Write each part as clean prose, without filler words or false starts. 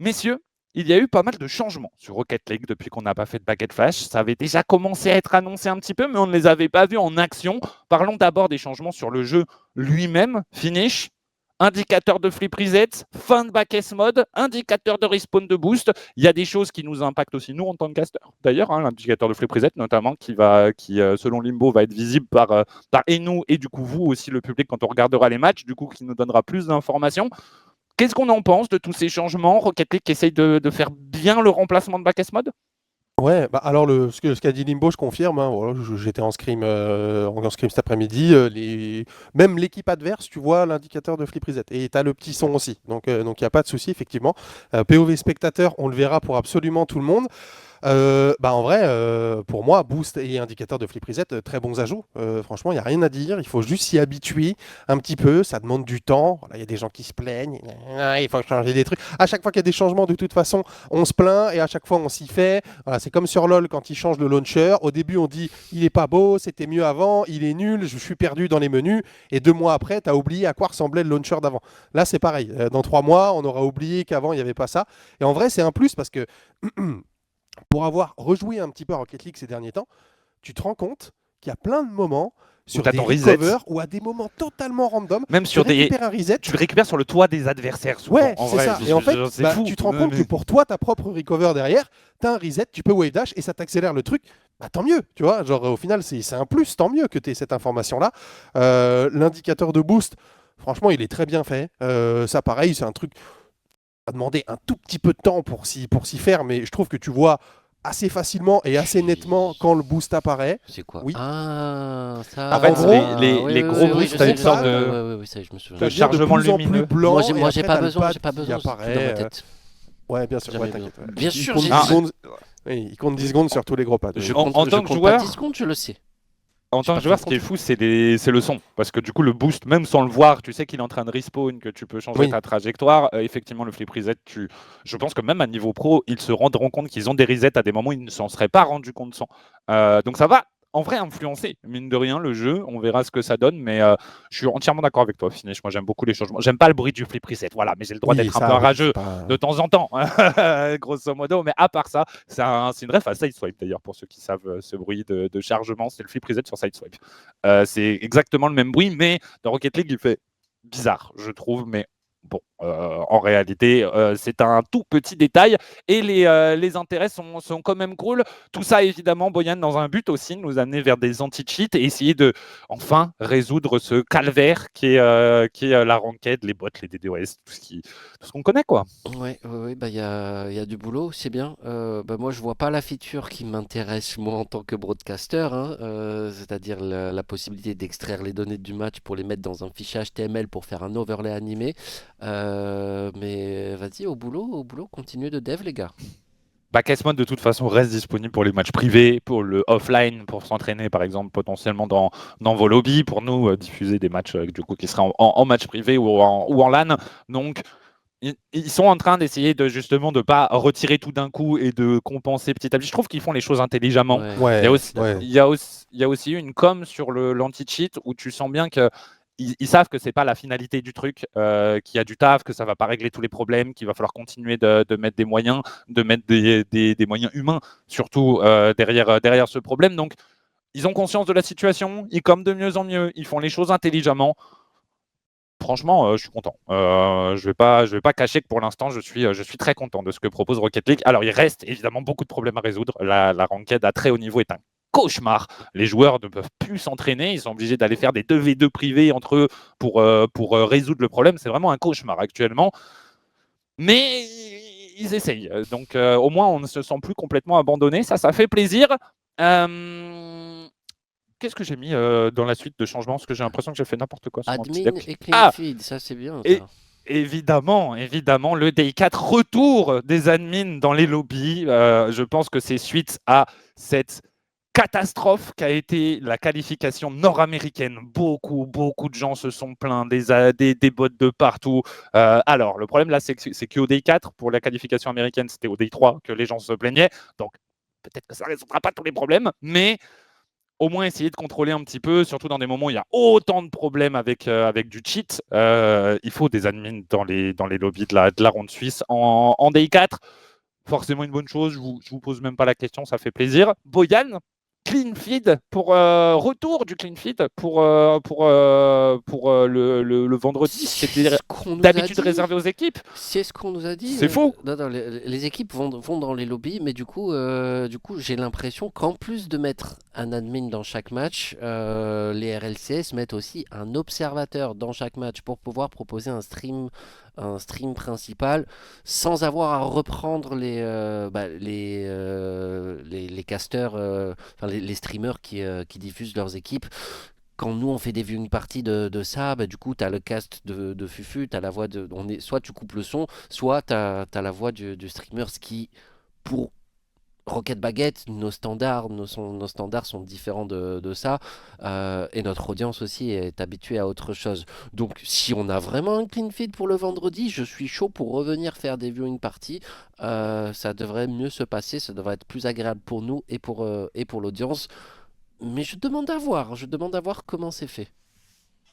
Messieurs, il y a eu pas mal de changements sur Rocket League depuis qu'on n'a pas fait de Baguette Flash. Ça avait déjà commencé à être annoncé un petit peu, mais on ne les avait pas vus en action. Parlons d'abord des changements sur le jeu lui-même. Finish, indicateur de flip reset, fin de back-S mode, indicateur de respawn de boost. Il y a des choses qui nous impactent aussi, nous, en tant que caster. D'ailleurs, l'indicateur de flip reset, notamment, qui selon Limbo, va être visible par et nous, et du coup, vous aussi, le public, quand on regardera les matchs, du coup, qui nous donnera plus d'informations. Qu'est-ce qu'on en pense de tous ces changements? Rocket League qui essaye de faire bien le remplacement de back-S mode? Ouais, bah alors ce qu'a dit Limbo, je confirme. Hein, voilà, j'étais en scrim, en scrim cet après-midi. Même l'équipe adverse, tu vois l'indicateur de flip reset. Et tu as le petit son aussi. Donc il n'y a pas de souci, effectivement. POV spectateur, on le verra pour absolument tout le monde. En vrai, pour moi, boost et indicateur de flip reset, très bons ajouts. Franchement, il n'y a rien à dire. Il faut juste s'y habituer un petit peu. Ça demande du temps. Il y a des gens qui se plaignent. Il faut changer des trucs. À chaque fois qu'il y a des changements, de toute façon, on se plaint et à chaque fois, on s'y fait. Voilà, c'est comme sur LoL quand ils changent le launcher. Au début, on dit il est pas beau, c'était mieux avant, il est nul, je suis perdu dans les menus. Et 2 mois après, tu as oublié à quoi ressemblait le launcher d'avant. Là, c'est pareil. Dans 3 mois, on aura oublié qu'avant, il n'y avait pas ça. Et en vrai, c'est un plus parce que pour avoir rejoué un petit peu à Rocket League ces derniers temps, tu te rends compte qu'il y a plein de moments Où sur tu as des ton reset. recovers ou à des moments totalement random, Même tu sur des. récupères un reset. Tu le récupères sur le toit des adversaires, souvent. Ouais, En c'est vrai, ça. Et en fait, c'est fou. tu te rends compte que pour toi, ta propre recover derrière, tu as un reset, tu peux wave dash et ça t'accélère le truc. Bah, tant mieux, tu vois. Genre, au final, c'est un plus, tant mieux que tu aies cette information-là. L'indicateur de boost, franchement, il est très bien fait. Ça, pareil, c'est un truc à demander un tout petit peu de temps pour s'y faire, mais je trouve que tu vois assez facilement et assez nettement quand le boost apparaît. C'est quoi? Oui. Ah, En ça. fait, En gros, les gros oui, boosts, je tu as sais, une sorte ça y est, je me souviens. de ça devient de chargement plus en plus lumineux. blanc. Moi, Et j'ai après, pas t'as le besoin, pad j'ai pas qui besoin, c'est tout dans ma apparaît. tête. Ouais, bien sûr, ouais, Jamais besoin. t'inquiète. Bien Il sûr, compte j'ai 10 secondes. Oui, il compte 10 secondes sur tous les gros pads. Je Oui. compte, En je tant que compte pas joueur, 10 secondes, je le sais. En J'ai tant pas que joueur, fait ce qui est compte. fou, c'est le son. Parce que du coup, le boost, même sans le voir, tu sais qu'il est en train de respawn, que tu peux changer Oui. ta trajectoire. Effectivement, le flip reset, je pense que même à niveau pro, ils se rendront compte qu'ils ont des resets à des moments où ils ne s'en seraient pas rendus compte sans. Donc ça va en vrai influencer, mine de rien, le jeu. On verra ce que ça donne, mais je suis entièrement d'accord avec toi, Finish. Moi, j'aime beaucoup les changements. J'aime pas le bruit du flip reset, voilà, mais j'ai le droit Oui, d'être un peu ça, un oui, c'est rageux pas. de temps en temps, grosso modo. Mais à part ça, c'est une ref à Sideswipe d'ailleurs, pour ceux qui savent ce bruit de chargement. C'est le flip reset sur Sideswipe. C'est exactement le même bruit, mais dans Rocket League, il fait bizarre, je trouve. Mais bon, en réalité, c'est un tout petit détail et les intérêts sont quand même cool. Tout ça, évidemment, Boyan, dans un but aussi, nous amener vers des anti-cheats et essayer de enfin résoudre ce calvaire qui est la ranked, les bots, les DDoS, tout ce qu'on connaît, quoi. Ouais, bah il y a du boulot, c'est bien. Moi, je vois pas la feature qui m'intéresse moi en tant que broadcaster, hein, c'est-à-dire la possibilité d'extraire les données du match pour les mettre dans un fichier HTML pour faire un overlay animé. Mais vas-y, au boulot, continuez de dev, les gars. Back-S Mode, de toute façon, reste disponible pour les matchs privés, pour le offline, pour s'entraîner, par exemple, potentiellement dans vos lobbies, pour nous, diffuser des matchs du coup, qui seraient en match privé ou en LAN. Donc, ils sont en train d'essayer de justement de ne pas retirer tout d'un coup et de compenser petit à petit. Je trouve qu'ils font les choses intelligemment. Ouais, Il y a Ouais, je aussi, suis d'accord. ouais. il y a aussi, il y a aussi une com sur l'anti-cheat où tu sens bien que ils savent que c'est pas la finalité du truc, qu'il y a du taf, que ça va pas régler tous les problèmes, qu'il va falloir continuer de mettre des moyens, de mettre des moyens humains, surtout derrière ce problème. Donc, ils ont conscience de la situation, ils comment de mieux en mieux, ils font les choses intelligemment. Franchement, je suis content. Je vais pas cacher que pour l'instant, je suis très content de ce que propose Rocket League. Alors, il reste évidemment beaucoup de problèmes à résoudre. La ranked à très haut niveau est un cauchemar. Les joueurs ne peuvent plus s'entraîner. Ils sont obligés d'aller faire des 2v2 privés entre eux pour résoudre le problème. C'est vraiment un cauchemar actuellement. Mais ils essayent. Donc, au moins, on ne se sent plus complètement abandonné. Ça fait plaisir. Qu'est-ce que j'ai mis dans la suite de changements? Parce que j'ai l'impression que j'ai fait n'importe quoi sur mon petit Admin deck. et clean Ah, feed, ça c'est bien et ça. évidemment, le Day4 retour des admins dans les lobbies. Je pense que c'est suite à cette catastrophe qu'a été la qualification nord-américaine. Beaucoup de gens se sont plaints, des bots de partout. Alors, le problème là, c'est qu'au Day4, pour la qualification américaine, c'était au Day3 que les gens se plaignaient. Donc, peut-être que ça ne résoudra pas tous les problèmes, mais au moins essayer de contrôler un petit peu, surtout dans des moments où il y a autant de problèmes avec du cheat. Il faut des admins dans les lobbies de la ronde suisse en Day 4. Forcément une bonne chose, je vous pose même pas la question, ça fait plaisir. Boyan, clean feed pour retour du clean feed pour le vendredi. C'était C'est ce qu'on nous a d'habitude dit. réservé aux équipes. C'est ce qu'on nous a dit. C'est faux. Non, les équipes vont dans les lobbies, mais du coup, j'ai l'impression qu'en plus de mettre un admin dans chaque match, les RLCS mettent aussi un observateur dans chaque match pour pouvoir proposer un stream principal sans avoir à reprendre les casters, les streamers qui diffusent leurs équipes. Quand nous on fait des viewing parties de ça, du coup tu as le cast de Fufu, tu as la voix soit tu coupes le son, soit tu as la voix du streamer, ce qui pour Rocket Baguette, nos standards sont différents de ça, et notre audience aussi est habituée à autre chose. Donc si on a vraiment un clean feed pour le vendredi, je suis chaud pour revenir faire des viewing parties. Ça devrait mieux se passer, ça devrait être plus agréable pour nous et pour l'audience. Mais je demande à voir comment c'est fait.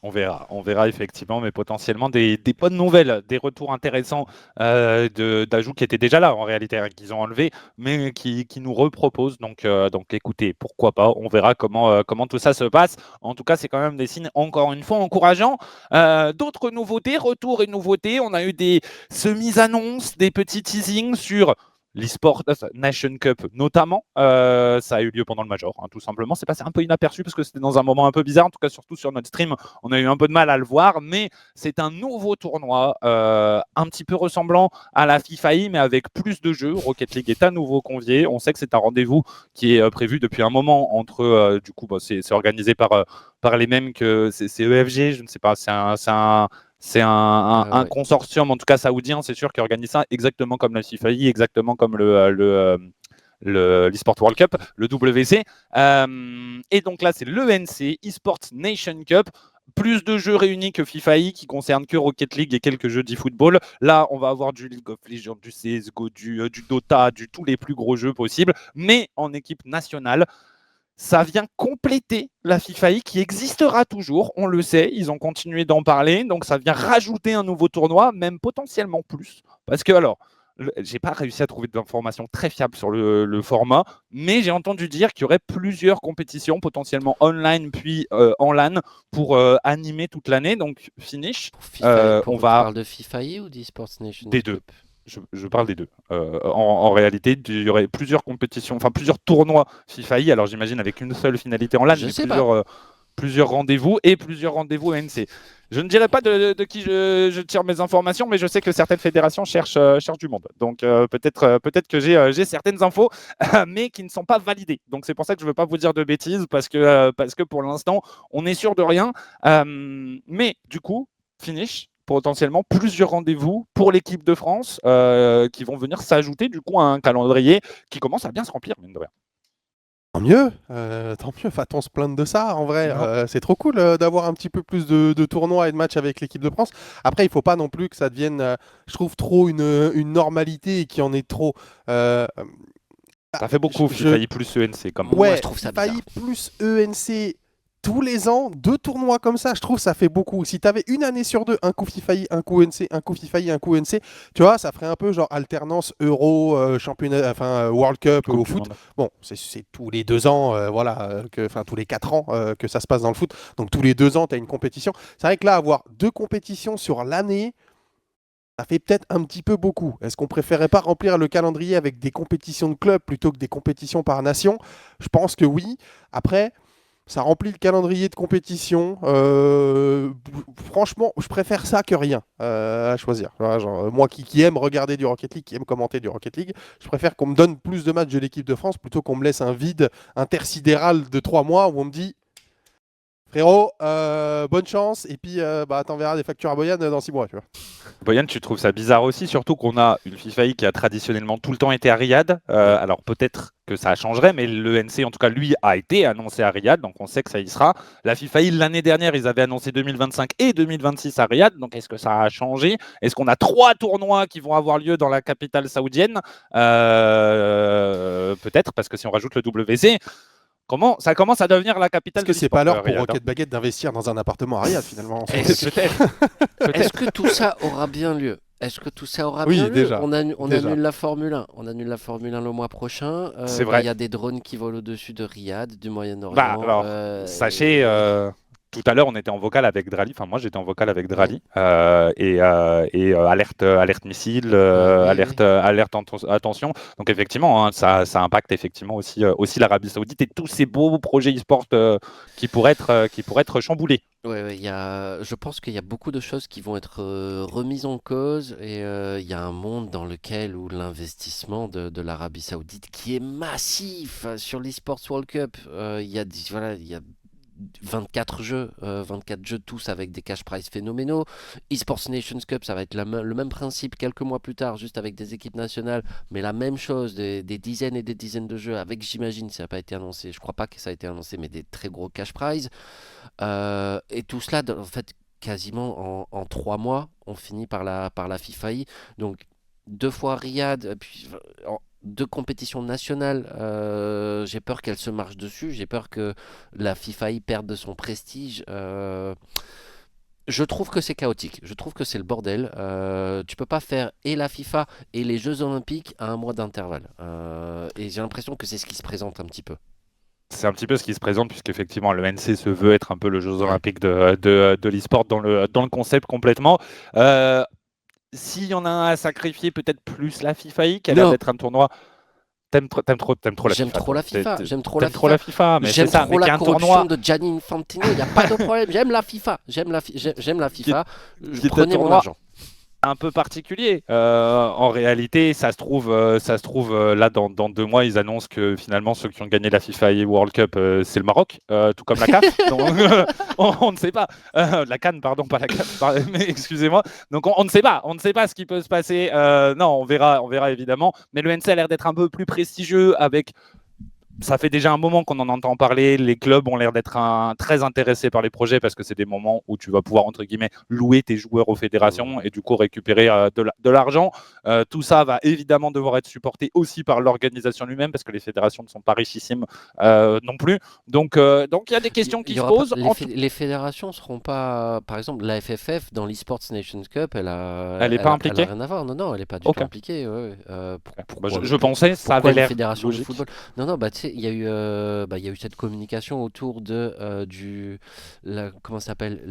On verra effectivement, mais potentiellement des bonnes nouvelles, des retours intéressants d'ajouts qui étaient déjà là en réalité, hein, qu'ils ont enlevés, mais qui nous reproposent. Donc écoutez, pourquoi pas, on verra comment tout ça se passe. En tout cas, c'est quand même des signes, encore une fois, encourageants. D'autres nouveautés, retours et nouveautés, on a eu des semi-annonces, des petits teasings sur l'eSport Nation Cup notamment. Ça a eu lieu pendant le Major, hein, tout simplement. C'est passé un peu inaperçu parce que c'était dans un moment un peu bizarre, en tout cas surtout sur notre stream, on a eu un peu de mal à le voir, mais c'est un nouveau tournoi un petit peu ressemblant à la FIFA, mais avec plus de jeux. Rocket League est à nouveau convié. On sait que c'est un rendez-vous qui est prévu depuis un moment entre, du coup, c'est organisé par les mêmes que c'est EFG, je ne sais pas, c'est un consortium, en tout cas saoudien, c'est sûr, qui organise ça exactement comme la FIFA, exactement comme l'eSport World Cup, le WC. Et donc là, c'est l'ENC, eSports Nation Cup. Plus de jeux réunis que FIFA qui concernent que Rocket League et quelques jeux d'eFootball. Là, on va avoir du League of Legends, du CSGO, du Dota, tous les plus gros jeux possibles, mais en équipe nationale. Ça vient compléter la FIFA qui existera toujours, on le sait, ils ont continué d'en parler, donc ça vient rajouter un nouveau tournoi, même potentiellement plus. Parce que alors, j'ai pas réussi à trouver d'informations très fiables sur le format, mais j'ai entendu dire qu'il y aurait plusieurs compétitions, potentiellement online puis en LAN, pour animer toute l'année, donc finish. On parle de FIFA ou d'eSports Nation des deux. Je parle des deux. En réalité, il y aurait plusieurs compétitions, enfin plusieurs tournois FIFA. Alors j'imagine avec une seule finalité en LAN, mais plusieurs rendez-vous et plusieurs rendez-vous ANC. Je ne dirais pas de qui je tire mes informations, mais je sais que certaines fédérations cherchent du monde. Donc peut-être que j'ai certaines infos, mais qui ne sont pas validées. Donc c'est pour ça que je ne veux pas vous dire de bêtises, parce que pour l'instant, on est sûr de rien. Mais du coup, finish. Potentiellement plusieurs rendez-vous pour l'équipe de France qui vont venir s'ajouter du coup à un calendrier qui commence à bien se remplir, mine de rien. Tant mieux, va-t-on se plaindre de ça en vrai. C'est trop cool d'avoir un petit peu plus de tournois et de matchs avec l'équipe de France. Après, il ne faut pas non plus que ça devienne, je trouve, trop une normalité et qu'il y en ait trop. Ça fait beaucoup, FIFA plus ENC. Comme ouais, moi, je trouve ça bizarre. FIFA plus ENC tous les ans, 2 tournois comme ça, je trouve ça fait beaucoup. Si tu avais une année sur 2, un coup FIFA, un coup ENC, un coup FIFA, un coup ENC, tu vois, ça ferait un peu genre alternance Euro, championnat, World Cup au foot. Bon, c'est tous les 2 ans, tous les 4 ans que ça se passe dans le foot. Donc tous les 2 ans, tu as une compétition. C'est vrai que là, avoir 2 compétitions sur l'année, ça fait peut-être un petit peu beaucoup. Est-ce qu'on préférait pas remplir le calendrier avec des compétitions de club plutôt que des compétitions par nation? Je pense que oui. Après, ça remplit le calendrier de compétition. Franchement, je préfère ça que rien à choisir. Moi qui aime regarder du Rocket League, qui aime commenter du Rocket League, je préfère qu'on me donne plus de matchs de l'équipe de France plutôt qu'on me laisse un vide intersidéral de 3 mois où on me dit frérot, bonne chance, et puis t'enverras des factures à Boyan dans 6 mois. Tu vois. Boyan, tu trouves ça bizarre aussi, surtout qu'on a une FIFA qui a traditionnellement tout le temps été à Riyad. Alors peut-être que ça changerait, mais le NC, en tout cas, lui, a été annoncé à Riyad, donc on sait que ça y sera. La FIFA, l'année dernière, ils avaient annoncé 2025 et 2026 à Riyad, donc est-ce que ça a changé? Est-ce qu'on a 3 tournois qui vont avoir lieu dans la capitale saoudienne? Peut-être, parce que si on rajoute le WC, Ça commence à devenir la capitale Est-ce que de c'est pas l'e-sport, l'heure pour Riyad, hein. Rocket Baguette d'investir dans un appartement à Riyad finalement en fait. Peut-être. Est-ce que tout ça aura bien lieu? Est-ce que tout ça aura Oui, bien lieu? déjà, On déjà. annule la Formule 1. On annule la Formule 1 le mois prochain. C'est Bah, il vrai. y a des drones qui volent au-dessus de Riyad, du Bah, Moyen-Orient. alors, sachez, tout à l'heure, on était en vocal avec Drali. Enfin, moi, j'étais en vocal avec Drali. Alerte missile, Oui, alerte attention. Donc, effectivement, hein, ça impacte effectivement aussi l'Arabie Saoudite et tous ces beaux projets e-sport qui pourraient être chamboulés. Ouais, je pense qu'il y a beaucoup de choses qui vont être remises en cause et il y a un monde dans lequel où l'investissement de l'Arabie Saoudite qui est massif sur l'eSports World Cup. Il y a 24 jeux tous avec des cash prizes phénoménaux. eSports Nations Cup, ça va être le même principe quelques mois plus tard, juste avec des équipes nationales, mais la même chose, des dizaines et des dizaines de jeux avec, j'imagine, ça n'a pas été annoncé, je crois pas que ça a été annoncé, mais des très gros cash prizes. Et tout cela, en fait, quasiment en 3 mois, on finit par la FIFAI. Donc, 2 fois Riyad, puis 2 compétitions nationales. J'ai peur qu'elle se marche dessus. J'ai peur que la FIFAI perde de son prestige. Je trouve que c'est chaotique. Je trouve que c'est le bordel. Tu peux pas faire et la FIFA et les Jeux Olympiques à un mois d'intervalle. Et j'ai l'impression que c'est ce qui se présente un petit peu. C'est un petit peu ce qui se présente, puisqu'effectivement, le NC se veut être un peu le Jeux Ouais. Olympiques de l'e-sport dans le concept complètement. S'il y en a un à sacrifier, peut-être plus la FIFAI, qui a l'air Non. d'être un tournoi. T'aimes trop la J'aime FIFA. trop la FIFA. J'aime trop la T'aimes trop la FIFA. FIFA, mais c'est J'aime ça. trop Mais qu'il y a la un corruption tournoi, de Gianni Infantino. Il n'y a pas de problème. J'aime la FIFA. J'aime la FIFA. qui est un Prenez mon tournoi argent. un peu particulier. En réalité, ça se trouve là dans 2 mois, ils annoncent que finalement ceux qui ont gagné la FIFA et World Cup, c'est le Maroc, tout comme la CAF. Donc, on ne sait pas. La CAN, pardon, pas la CAF, mais excusez-moi. Donc on ne sait pas ce qui peut se passer. Non, on verra évidemment. Mais le NC a l'air d'être un peu plus prestigieux avec. Ça fait déjà un moment qu'on en entend parler. Les clubs ont l'air d'être très intéressés par les projets parce que c'est des moments où tu vas pouvoir, entre guillemets, louer tes joueurs aux fédérations et du coup récupérer de l'argent. Tout ça va évidemment devoir être supporté aussi par l'organisation lui-même parce que les fédérations ne sont pas richissimes non plus. Donc il y a des questions qui se posent. Les fédérations seront pas. Par exemple, la FFF dans l'eSports Nations Cup, elle Elle pas impliquée. a rien à voir. Non, elle n'est pas du tout impliquée. Ouais. Je pensais ça avait l'air fédération logique. de football. Non, bah tu sais, il y a eu cette communication autour de comment ça s'appelle,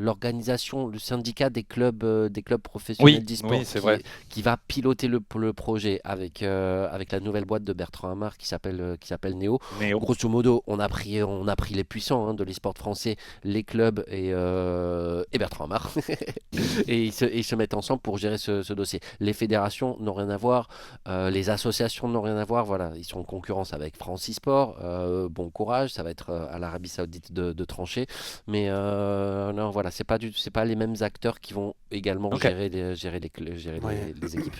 l'organisation, le syndicat des clubs professionnels d'e-sport Oui, c'est vrai. qui va piloter le projet avec la nouvelle boîte de Bertrand Hamar qui s'appelle Neo. Grosso modo, on a pris les puissants de l'e-sport français, les clubs et Bertrand Hamar et ils se mettent ensemble pour gérer ce dossier. Les fédérations n'ont rien à voir, les associations n'ont rien à voir. Voilà, ils sont en concurrence avec France eSport. Bon courage, ça va être à l'Arabie Saoudite de trancher. Mais non, voilà, c'est pas les mêmes acteurs qui vont également gérer les équipes.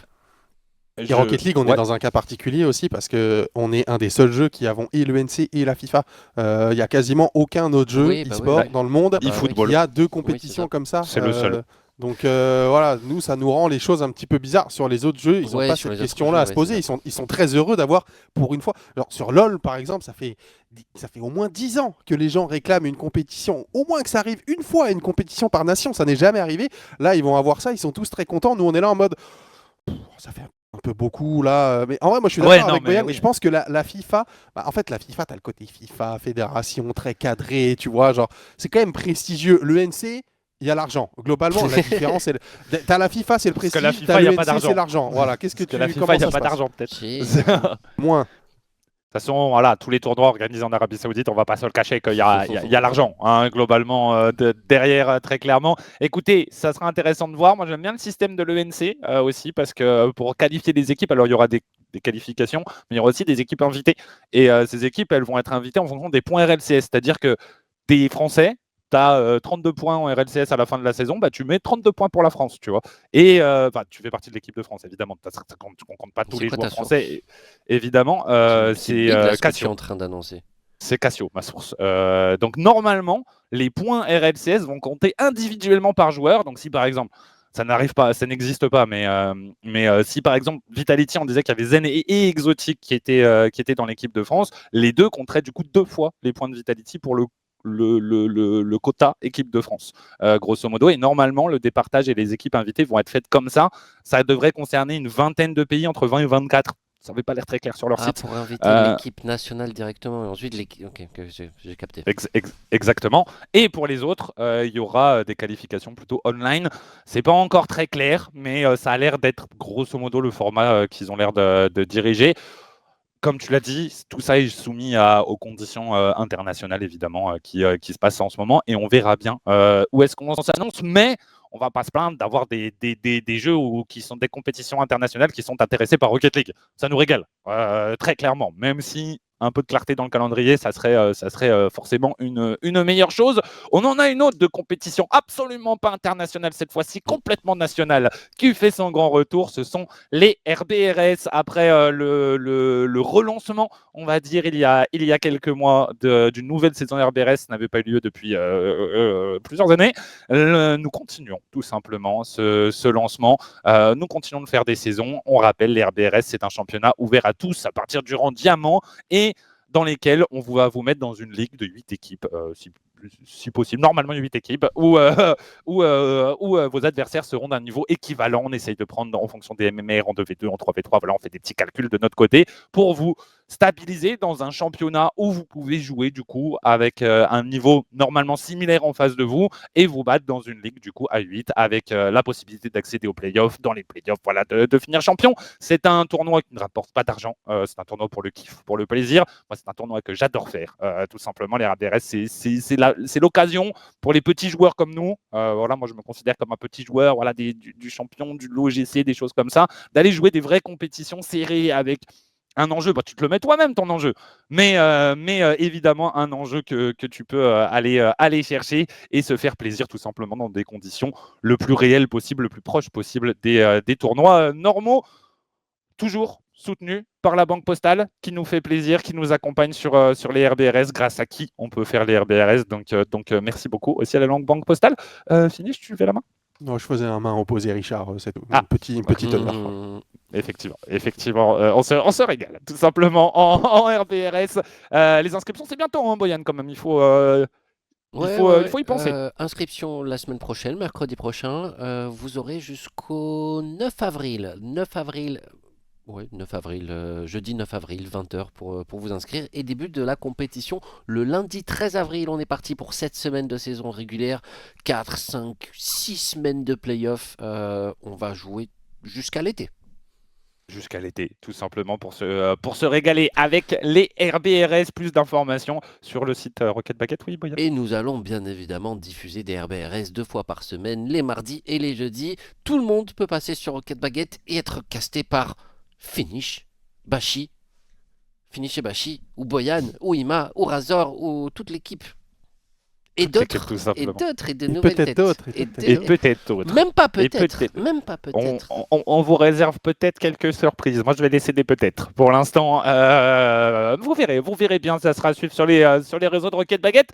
Et Rocket League, on est dans un cas particulier aussi parce que on est un des seuls jeux qui avons et le NC et la FIFA. Il y a quasiment aucun autre jeu e-sport dans le monde qui a 2 compétitions comme ça. C'est le seul. Donc voilà, nous ça nous rend les choses un petit peu bizarres. Sur les autres jeux, ils n'ont pas cette question-là à se poser. Ils sont très heureux d'avoir, pour une fois. Alors, sur LoL par exemple, ça fait au moins 10 ans que les gens réclament une compétition. Au moins que ça arrive une fois, une compétition par nation, ça n'est jamais arrivé. Là, ils vont avoir ça, ils sont tous très contents. Nous, on est là en mode, ça fait un peu beaucoup là, mais en vrai moi je suis d'accord avec Boyan, je pense que la FIFA, en fait la FIFA, t'as le côté FIFA, fédération très cadré, tu vois, genre c'est quand même prestigieux. Le NC, il y a l'argent. Globalement, la différence, c'est t'as la FIFA, c'est le prestige, t'as le NC, c'est l'argent. Voilà, qu'est-ce que tu la FIFA, il n'y a pas d'argent peut-être. Moins. De toute façon, voilà, tous les tournois organisés en Arabie Saoudite, on ne va pas se le cacher qu'il y a l'argent, globalement, derrière, très clairement. Écoutez, ça sera intéressant de voir. Moi, j'aime bien le système de l'ENC aussi, parce que pour qualifier des équipes, alors il y aura des qualifications, mais il y aura aussi des équipes invitées. Et ces équipes, elles vont être invitées en fonction des points RLCS, c'est-à-dire que des Français, tu as 32 points en RLCS à la fin de la saison, tu mets 32 points pour la France, tu vois. Et tu fais partie de l'équipe de France, évidemment. On ne compte pas tous les joueurs français, évidemment. C'est Cassio en train d'annoncer. C'est Cassio, ma source. Donc, normalement, les points RLCS vont compter individuellement par joueur. Donc, si par exemple, ça n'arrive pas, ça n'existe pas. Mais si par exemple Vitality, on disait qu'il y avait Zen et Exotic qui étaient dans l'équipe de France, les deux compteraient du coup 2 fois les points de Vitality pour le quota équipe de France, grosso modo. Et normalement, le départage et les équipes invitées vont être faites comme ça. Ça devrait concerner une vingtaine de pays, entre 20 et 24. Ça n'avait pas l'air très clair sur leur site. Pour inviter l'équipe nationale directement et ensuite l'équipe. Ok, j'ai capté. Exactement. Et pour les autres, il y aura des qualifications plutôt online. C'est pas encore très clair, mais ça a l'air d'être grosso modo le format qu'ils ont l'air de diriger. Comme tu l'as dit, tout ça est soumis aux conditions internationales, évidemment, qui se passent en ce moment. Et on verra bien où est-ce qu'on s'annonce. Mais on ne va pas se plaindre d'avoir des jeux qui sont des compétitions internationales qui sont intéressés par Rocket League. Ça nous régale, très clairement. Même si un peu de clarté dans le calendrier, ça serait forcément une meilleure chose. On en a une autre de compétition absolument pas internationale, cette fois-ci complètement nationale, qui fait son grand retour. Ce sont les RBRS. Après le relancement, on va dire, il y a quelques mois d'une nouvelle saison RBRS, ça n'avait pas eu lieu depuis plusieurs années. Nous continuons tout simplement ce lancement. Nous continuons de faire des saisons. On rappelle, les RBRS, c'est un championnat ouvert à tous à partir du rang diamant et dans lesquels on va vous mettre dans une ligue de 8 équipes, si possible, normalement 8 équipes, où vos adversaires seront d'un niveau équivalent. On essaye de prendre en fonction des MMR en 2v2, en 3v3, voilà, on fait des petits calculs de notre côté pour vous stabiliser dans un championnat où vous pouvez jouer du coup avec un niveau normalement similaire en face de vous et vous battre dans une ligue du coup à 8 avec la possibilité d'accéder aux playoffs, dans les playoffs, voilà, de finir champion. C'est un tournoi qui ne rapporte pas d'argent, c'est un tournoi pour le kiff, pour le plaisir. Moi, c'est un tournoi que j'adore faire, tout simplement. Les RDRS, c'est l'occasion pour les petits joueurs comme nous, voilà, moi je me considère comme un petit joueur, voilà, du champion, du l'OGC, des choses comme ça, d'aller jouer des vraies compétitions serrées avec un enjeu, bah, tu te le mets toi-même ton enjeu, mais évidemment un enjeu que tu peux aller chercher et se faire plaisir tout simplement dans des conditions le plus réelles possible, le plus proche possible des tournois normaux, toujours soutenus par la Banque Postale, qui nous fait plaisir, qui nous accompagne sur les RBRS, grâce à qui on peut faire les RBRS. Donc merci beaucoup aussi à la Banque Postale. Finish, tu levais la main? Non, je faisais un main opposé, Richard, c'est tout. Ah. Une petite honneur. Effectivement, on se régale tout simplement en RBRS. Les inscriptions, c'est bientôt, hein, Boyan, quand même. Il faut y penser. Inscription la semaine prochaine, mercredi prochain. Vous aurez jusqu'au 9 avril. 9 avril. Oui, 9 avril, jeudi 9 avril, 20h pour vous inscrire. Et début de la compétition le lundi 13 avril. On est parti pour 7 semaines de saison régulière, 4, 5, 6 semaines de play-off. On va jouer jusqu'à l'été. Jusqu'à l'été, tout simplement, pour se régaler avec les RBRS. Plus d'informations sur le site Rocket Baguette, oui, Boyan. Et nous allons bien évidemment diffuser des RBRS 2 fois par semaine, les mardis et les jeudis. Tout le monde peut passer sur Rocket Baguette et être casté par Finish, Bashi, Finish et Bashi, ou Boyan, ou Ima, ou Razor, ou toute l'équipe. Et d'autres, et de nouvelles têtes. Et peut-être d'autres. Même pas peut-être. Même pas peut-être. On vous réserve peut-être quelques surprises. Moi, je vais laisser des peut-être. Pour l'instant, vous verrez bien. Ça sera à suivre sur les réseaux de Rocket Baguette.